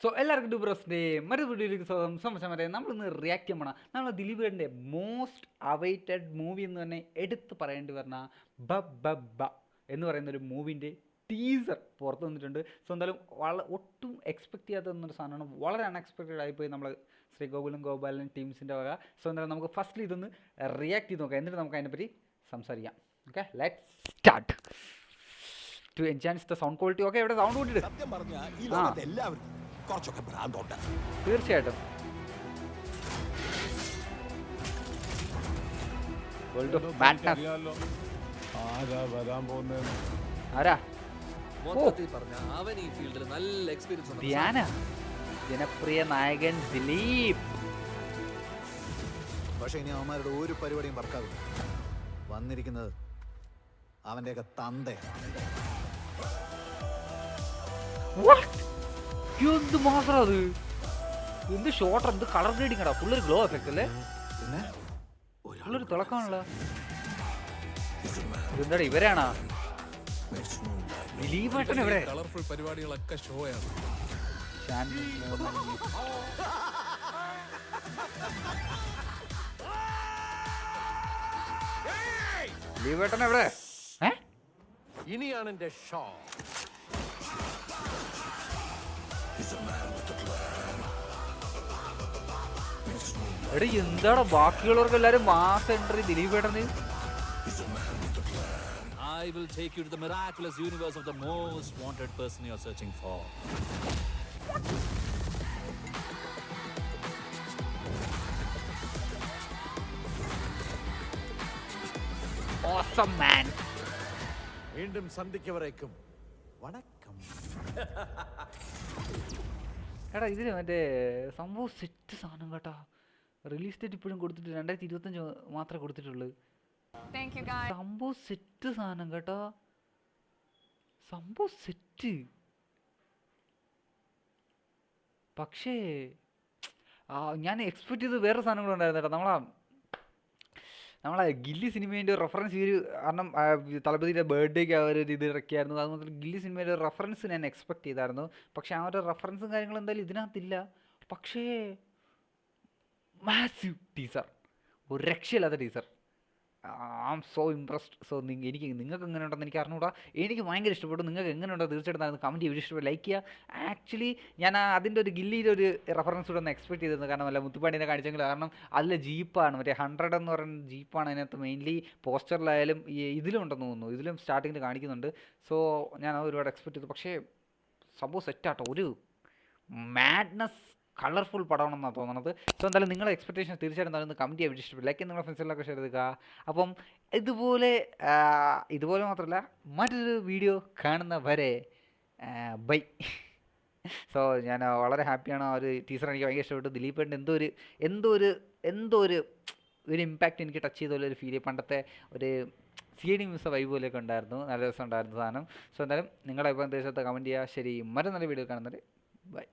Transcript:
So എല്ലാവർക്കും ഡൂബ്രോസിൻ്റെ മറ്റൊരു വീഡിയോയിലേക്ക് സ്വാഗതം. സമരം നമ്മളിന്ന് റിയാക്ട് ചെയ്യണം. നമ്മൾ ദിലീപേടിൻ്റെ മോസ്റ്റ് അവൈറ്റഡ് മൂവി എന്ന് തന്നെ എടുത്ത് പറയേണ്ടി വരുന്ന ബ ബ ബ എന്ന് പറയുന്നൊരു മൂവിൻ്റെ ടീസർ പുറത്ത് വന്നിട്ടുണ്ട്. സോ എന്തായാലും ഒട്ടും എക്സ്പെക്ട് ചെയ്യാത്ത സാധനമാണ്. വളരെ അൺഎക്സ്പെക്റ്റഡ് ആയിപ്പോയി നമ്മൾ ശ്രീഗോകുലും ഗോപാലൻ ടീംസിൻ്റെ വക. സോ എന്തായാലും നമുക്ക് ഫസ്റ്റിൽ ഇതൊന്ന് റിയാക്ട് ചെയ്ത് നോക്കാം, എന്നിട്ട് നമുക്ക് അതിനെപ്പറ്റി സംസാരിക്കാം. Okay, let's start. To enhance the sound quality. Okay, ഇവിടെ സൗണ്ട് കൂട്ടിയിട്ട് കുറച്ചൊക്കെ ഭ്രാന്തുണ്ട് തീർച്ചയായിട്ടും. ജനപ്രിയ നായകൻ ദിലീപ്. പക്ഷെ ഇനി അവന്മാരുടെ ഒരു പരിപാടിയും പറക്കാവില്ല. വന്നിരിക്കുന്നത് അവന്റെയൊക്കെ തന്തയാണ്. എന്ത് മാത്രം അത്, എന്ത് ഷോട്ട്, എന്ത് കളർ ഗ്രേഡിങ് ആടാ. ഫുള്ളൊരു ഗ്ലോ എഫക്റ്റ് അല്ലേ, പിന്നെ ഫുള്ളൊരു തിളക്കമാണല്ലോ. ഇതെന്താ ഇവരാണോ ദിലീപേട്ടൻ? ഇവിടെ കളർഫുൾ പരിപാടികളൊക്കെ ഷോയാണ്. ദിലീപേട്ടൻ എവിടെ? ഇനിയാണ് എന്റെ ഷോ. എടാ എന്താടാ ബാക്കിയുള്ളവർക്ക് എല്ലാരും മാസ് എൻട്രി, ദിലീപേട്ടന് I will take you to the miraculous universe of the most wanted person you are searching for. Awesome man. വീണ്ടും സന്ധിക്കവരേക്കും വണക്കം. എടാ ഇതിന് മറ്റേ സംഭവം സെറ്റ് സാധനം കേട്ടാ. റിലീസ് ഡേറ്റ് ഇപ്പോഴും കൊടുത്തിട്ട് 2025 മാത്രമേ കൊടുത്തിട്ടുള്ളൂ. സംഭവം സെറ്റ് സാധനം കേട്ടോ, സംഭവം സെറ്റ്. പക്ഷേ ഞാൻ എക്സ്പെക്ട് ചെയ്ത് വേറെ സാധനങ്ങളുണ്ടായിരുന്നു കേട്ടോ. നമ്മളെ ഗില്ലി സിനിമേൻ്റെ ഒരു റെഫറൻസ് ഈ ഒരു കാരണം തളപതിയുടെ ബർത്ത്ഡേക്ക് ആ ഒരു ഇത് ഇറക്കിയായിരുന്നു. അതുമാത്രം ഗില്ലി സിനിമയുടെ ഒരു റെഫറൻസ് ഞാൻ എക്സ്പെക്ട് ചെയ്തായിരുന്നു. പക്ഷേ ആ ഒരു റെഫറൻസും കാര്യങ്ങളും എന്തായാലും ഇതിനകത്തില്ല. പക്ഷേ മാസീവ് ടീസർ, ഒരു രക്ഷയില്ലാത്ത teaser. I am so impressed. So നിങ്ങൾക്ക് എങ്ങനെ ഉണ്ടെന്ന് എനിക്ക് അറിഞ്ഞുകൂടാ. എനിക്ക് ഭയങ്കര ഇഷ്ടപ്പെട്ടു. നിങ്ങൾക്ക് എങ്ങനെ ഉണ്ടോ തീർച്ചയായിട്ടും കമൻറ്റ് ചെയ്യുക, ഇഷ്ടപ്പെട്ടു ലൈക്ക് ചെയ്യുക. ആക്ച്വലി ഞാൻ അതിൻ്റെ ഒരു ഗില്ലിയുടെ ഒരു റെഫറൻസ് കൂടെ ഒന്ന് എക്സ്പെക്ട് ചെയ്തിരുന്നു. കാരണം അല്ല മുത്തുപ്പാണ്ടിനെ കാണിച്ചെങ്കിൽ, കാരണം അതിലെ ജീപ്പാണ്, മറ്റേ 100 എന്ന് പറയുന്ന ജീപ്പാണ് അതിനകത്ത് മെയിൻലി പോസ്റ്ററിലായാലും ഇതിലും ഉണ്ടെന്ന് തോന്നുന്നു, ഇതിലും സ്റ്റാർട്ടിങ്ങിൽ കാണിക്കുന്നുണ്ട്. സോ ഞാൻ അത് ഒരുപാട് എക്സ്പെക്ട് ചെയ്തു. പക്ഷേ സംഭവം സെറ്റാട്ടോ, ഒരു മാഡ്നസ് കളർഫുൾ പടമാണെന്നാണ് തോന്നുന്നത്. സോ എന്തായാലും നിങ്ങളുടെ എക്സ്പെക്ടേഷൻ തീർച്ചയായിട്ടും എന്തായാലും കമൻറ്റ് ചെയ്യാൻ ഇഷ്ടപ്പെട്ടു, ലൈക്ക് നിങ്ങളുടെ ഫ്രണ്ട്സിലൊക്കെ ഷെയർ ചെയ്യുക. അപ്പം ഇതുപോലെ മാത്രമല്ല മറ്റൊരു വീഡിയോ കാണുന്ന വരെ ബൈ. സോ ഞാൻ വളരെ ഹാപ്പിയാണ്. ആ ഒരു ടീച്ചർ എനിക്ക് ഭയങ്കര ഇഷ്ടപ്പെട്ടു. ദിലീപേട്ടൻ്റെ എന്തോ ഒരു ഇമ്പാക്റ്റ് എനിക്ക് ടച്ച് ചെയ്ത പോലെ ഒരു ഫീൽ. പണ്ടത്തെ ഒരു CD മ്യൂസ വൈബ് പോലെയൊക്കെ ഉണ്ടായിരുന്നു, നല്ല രസം ഉണ്ടായിരുന്നു സാധനം. സോ എന്തായാലും നിങ്ങളുടെ അഭിപ്രായം തീർച്ചയായിട്ടും കമൻറ്റ് ചെയ്യുക. ശരി, മറ്റൊരു നല്ല വീഡിയോ കാണുന്നത്. ബൈ.